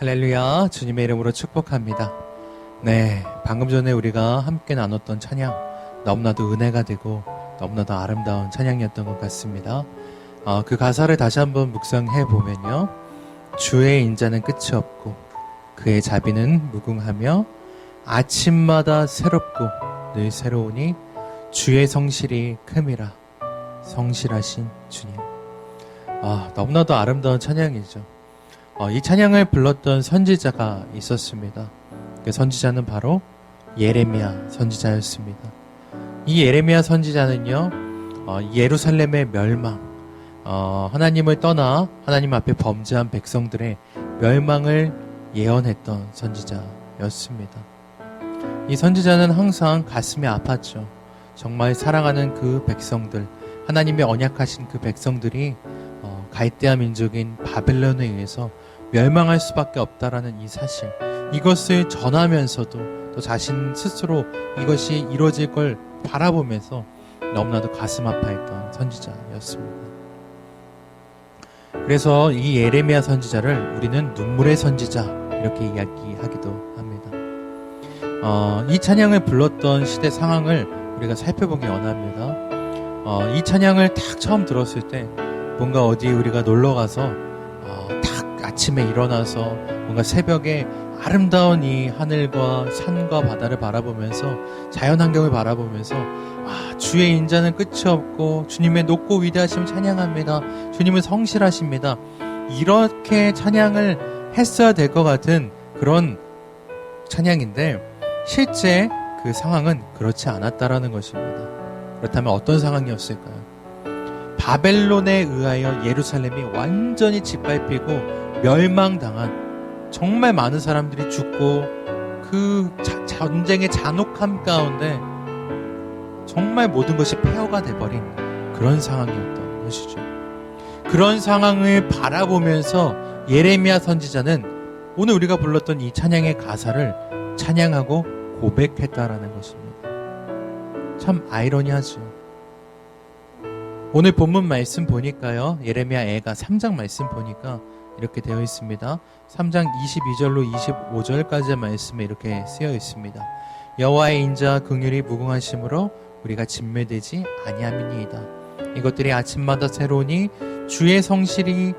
할렐루야, 주님의 이름으로 축복합니다. 네, 방금 전에 우리가 함께 나눴던 찬양, 너무나도 은혜가 되고 너무나도 아름다운 찬양이었던 것 같습니다. 그 가사를 다시 한번 묵상해 보면요, 주의 인자는 끝이 없고 그의 자비는 무궁하며 아침마다 새롭고 늘 새로우니 주의 성실이 큼이라. 성실하신 주님. 너무나도 아름다운 찬양이죠. 이 찬양을 불렀던 선지자가 있었습니다. 그 선지자는 바로 예레미야 선지자였습니다. 이 예레미야 선지자는요, 예루살렘의 멸망, 하나님을 떠나 하나님 앞에 범죄한 백성들의 멸망을 예언했던 선지자였습니다. 이 선지자는 항상 가슴이 아팠죠. 정말 사랑하는 그 백성들, 하나님의 언약하신 그 백성들이 갈대아 민족인 바벨론에 의해서 멸망할 수밖에 없다라는 이 사실, 이것을 전하면서도 또 자신 스스로 이것이 이루어질 걸 바라보면서 너무나도 가슴 아파했던 선지자였습니다. 그래서 이 예레미야 선지자를 우리는 눈물의 선지자 이렇게 이야기하기도 합니다. 이 찬양을 불렀던 시대 상황을 우리가 살펴보기 원합니다. 이 찬양을 딱 처음 들었을 때 뭔가 어디 우리가 놀러가서 딱 아침에 일어나서 뭔가 새벽에 아름다운 이 하늘과 산과 바다를 바라보면서 자연환경을 바라보면서 주의 인자는 끝이 없고 주님의 높고 위대하심을 찬양합니다. 주님은 성실하십니다. 이렇게 찬양을 했어야 될 것 같은 그런 찬양인데 실제 그 상황은 그렇지 않았다라는 것입니다. 그렇다면 어떤 상황이었을까요? 바벨론에 의하여 예루살렘이 완전히 짓밟히고 멸망당한, 정말 많은 사람들이 죽고 그 전쟁의 잔혹함 가운데 정말 모든 것이 폐허가 돼버린 그런 상황이었던 것이죠. 그런 상황을 바라보면서 예레미야 선지자는 오늘 우리가 불렀던 이 찬양의 가사를 찬양하고 고백했다라는 것입니다. 참 아이러니하죠. 오늘 본문 말씀 보니까요, 예레미야 애가 3장 말씀 보니까 이렇게 되어 있습니다. 3장 22절로 25절까지의 말씀에 이렇게 쓰여 있습니다. 여호와의 인자 긍휼이 무궁하심으로 우리가 진멸되지 아니함이니이다. 이것들이 아침마다 새로우니 주의 성실이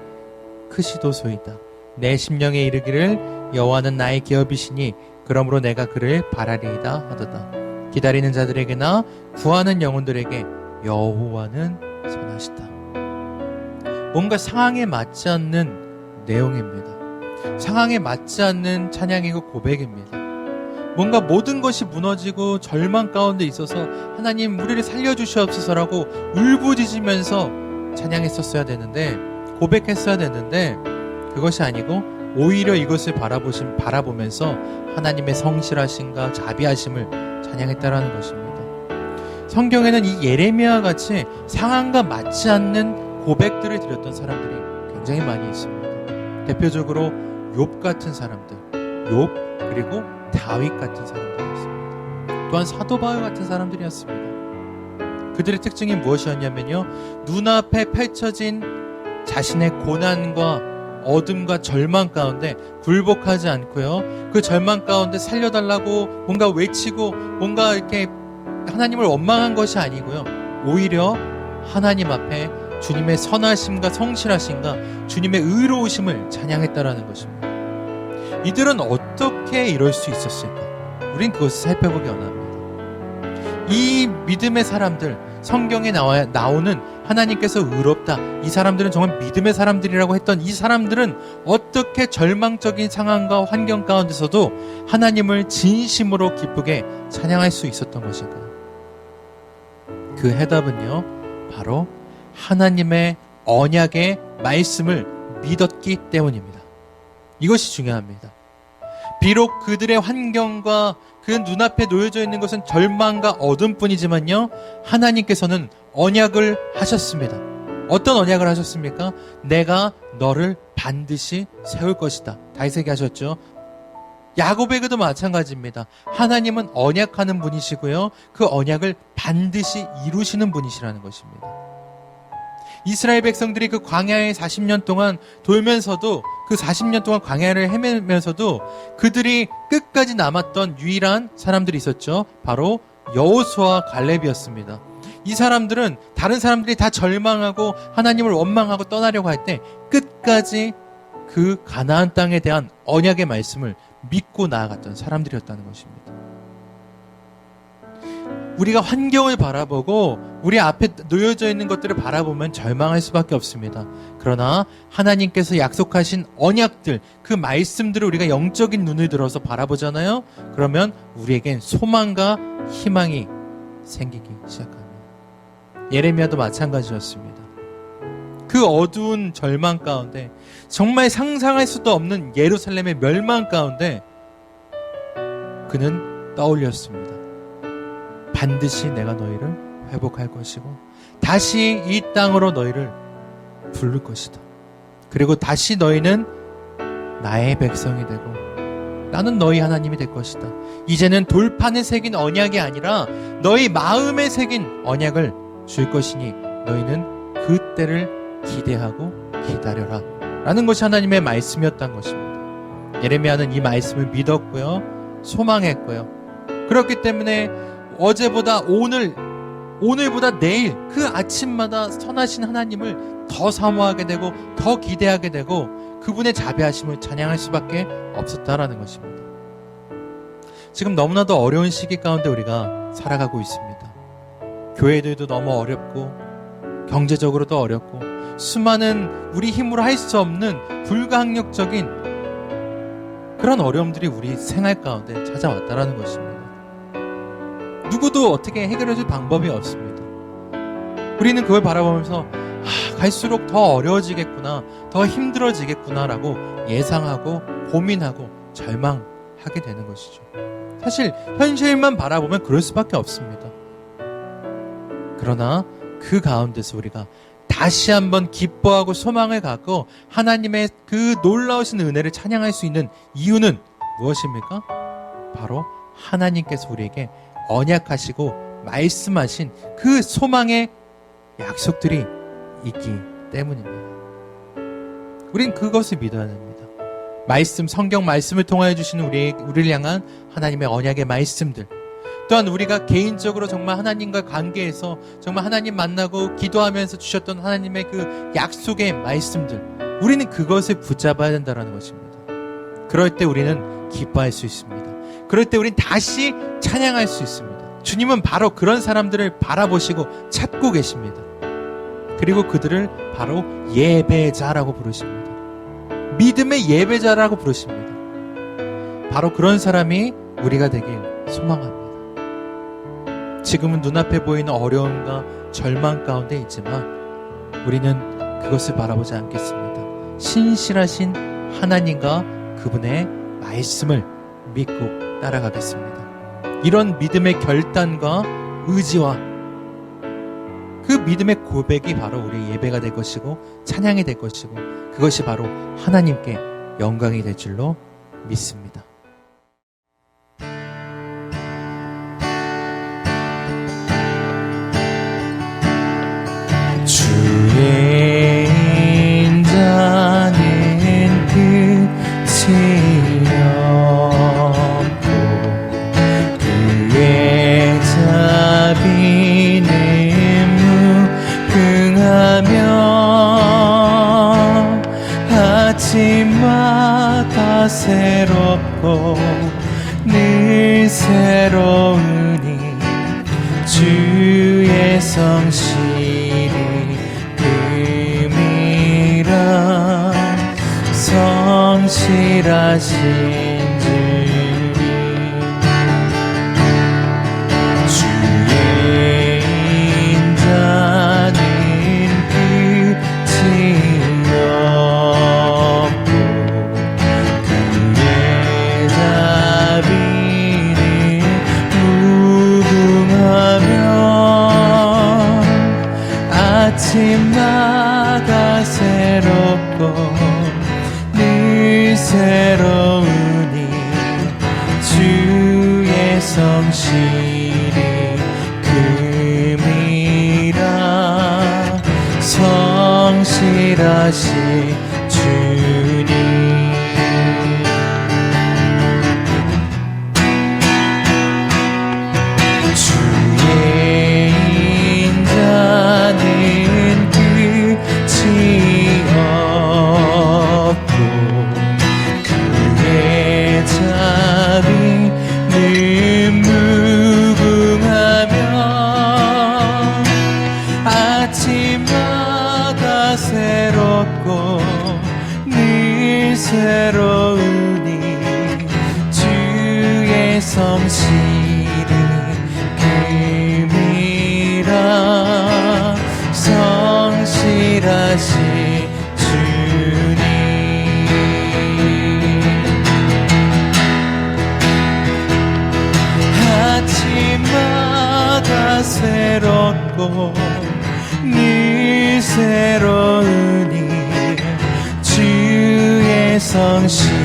크시도소이다. 내 심령에 이르기를 여호와는 나의 기업이시니 그러므로 내가 그를 바라리이다 하도다. 기다리는 자들에게나 구하는 영혼들에게 여호와는 선하시다. 뭔가 상황에 맞지 않는 내용입니다. 상황에 맞지 않는 찬양이고 고백입니다. 뭔가 모든 것이 무너지고 절망 가운데 있어서 하나님 우리를 살려주시옵소서라고 울부짖으면서 찬양했었어야 되는데, 고백했어야 되는데 그것이 아니고 오히려 이것을 바라보면서 하나님의 성실하심과 자비하심을 찬양했다라는 것입니다. 성경에는 이 예레미야와 같이 상황과 맞지 않는 고백들을 드렸던 사람들이 굉장히 많이 있습니다. 대표적으로 욥 같은 사람들, 욥 그리고 다윗 같은 사람들이었습니다. 또한 사도 바울 같은 사람들이었습니다. 그들의 특징이 무엇이었냐면요, 눈앞에 펼쳐진 자신의 고난과 어둠과 절망 가운데 굴복하지 않고요, 그 절망 가운데 살려달라고 뭔가 외치고 뭔가 이렇게 하나님을 원망한 것이 아니고요, 오히려 하나님 앞에 주님의 선하심과 성실하심과 주님의 의로우심을 찬양했다라는 것입니다. 이들은 어떻게 이럴 수 있었을까? 우린 그것을 살펴보기 원합니다. 이 믿음의 사람들, 성경에 나오는 하나님께서 의롭다, 이 사람들은 정말 믿음의 사람들이라고 했던 이 사람들은 어떻게 절망적인 상황과 환경 가운데서도 하나님을 진심으로 기쁘게 찬양할 수 있었던 것일까요? 그 해답은요, 바로 하나님의 언약의 말씀을 믿었기 때문입니다. 이것이 중요합니다. 비록 그들의 환경과 그 눈앞에 놓여져 있는 것은 절망과 어둠뿐이지만요, 하나님께서는 언약을 하셨습니다. 어떤 언약을 하셨습니까? 내가 너를 반드시 세울 것이다. 다윗에게 하셨죠. 야곱에게도 마찬가지입니다. 하나님은 언약하는 분이시고요, 그 언약을 반드시 이루시는 분이시라는 것입니다. 이스라엘 백성들이 그 광야에 40년 동안 돌면서도, 그 40년 동안 광야를 헤매면서도 그들이 끝까지 남았던 유일한 사람들이 있었죠. 바로 여호수아와 갈렙이었습니다. 이 사람들은 다른 사람들이 다 절망하고 하나님을 원망하고 떠나려고 할 때 끝까지 그 가나안 땅에 대한 언약의 말씀을 믿고 나아갔던 사람들이었다는 것입니다. 우리가 환경을 바라보고 우리 앞에 놓여져 있는 것들을 바라보면 절망할 수밖에 없습니다. 그러나 하나님께서 약속하신 언약들, 그 말씀들을 우리가 영적인 눈을 들어서 바라보잖아요. 그러면 우리에겐 소망과 희망이 생기기 시작합니다. 예레미야도 마찬가지였습니다. 그 어두운 절망 가운데, 정말 상상할 수도 없는 예루살렘의 멸망 가운데 그는 떠올렸습니다. 반드시 내가 너희를 회복할 것이고 다시 이 땅으로 너희를 부를 것이다. 그리고 다시 너희는 나의 백성이 되고 나는 너희 하나님이 될 것이다. 이제는 돌판에 새긴 언약이 아니라 너희 마음에 새긴 언약을 줄 것이니 너희는 그 때를 기대하고 기다려라 라는 것이 하나님의 말씀이었던 것입니다. 예레미야는 이 말씀을 믿었고요, 소망했고요. 그렇기 때문에 어제보다 오늘, 오늘보다 내일, 그 아침마다 선하신 하나님을 더 사모하게 되고 더 기대하게 되고 그분의 자비하심을 찬양할 수밖에 없었다라는 것입니다. 지금 너무나도 어려운 시기 가운데 우리가 살아가고 있습니다. 교회들도 너무 어렵고 경제적으로도 어렵고 수많은 우리 힘으로 할 수 없는 불가항력적인 그런 어려움들이 우리 생활 가운데 찾아왔다라는 것입니다. 누구도 어떻게 해결해줄 방법이 없습니다. 우리는 그걸 바라보면서 갈수록 더 어려워지겠구나, 더 힘들어지겠구나라고 예상하고 고민하고 절망하게 되는 것이죠. 사실 현실만 바라보면 그럴 수밖에 없습니다. 그러나 그 가운데서 우리가 다시 한번 기뻐하고 소망을 갖고 하나님의 그 놀라우신 은혜를 찬양할 수 있는 이유는 무엇입니까? 바로 하나님께서 우리에게 언약하시고 말씀하신 그 소망의 약속들이 있기 때문입니다. 우린 그것을 믿어야 됩니다. 말씀, 성경 말씀을 통하여 주시는 우리를 향한 하나님의 언약의 말씀들, 또한 우리가 개인적으로 정말 하나님과 관계에서 정말 하나님 만나고 기도하면서 주셨던 하나님의 그 약속의 말씀들, 우리는 그것을 붙잡아야 된다는 것입니다. 그럴 때 우리는 기뻐할 수 있습니다. 그럴 때 우리는 다시 찬양할 수 있습니다. 주님은 바로 그런 사람들을 바라보시고 찾고 계십니다. 그리고 그들을 바로 예배자라고 부르십니다. 믿음의 예배자라고 부르십니다. 바로 그런 사람이 우리가 되길 소망합니다. 지금은 눈앞에 보이는 어려움과 절망 가운데 있지만 우리는 그것을 바라보지 않겠습니다. 신실하신 하나님과 그분의 말씀을 믿고 따라가겠습니다. 이런 믿음의 결단과 의지와 그 믿음의 고백이 바로 우리의 예배가 될 것이고 찬양이 될 것이고 그것이 바로 하나님께 영광이 될 줄로 믿습니다. 주의 인자는 끝이 없고 그의 자비는 무궁하며 아침마다 새롭고 늘 새로우니 주의 성실이 금이라 성실하신 주님 주의 인자는 끝이 없고 그의 자비는 무궁하며 아침마다 새롭고 늘 새로운 새로우니 주의 성실이 금이라 성실하신 주님. 아침마다 새롭고 늘 새로우니 주의 성실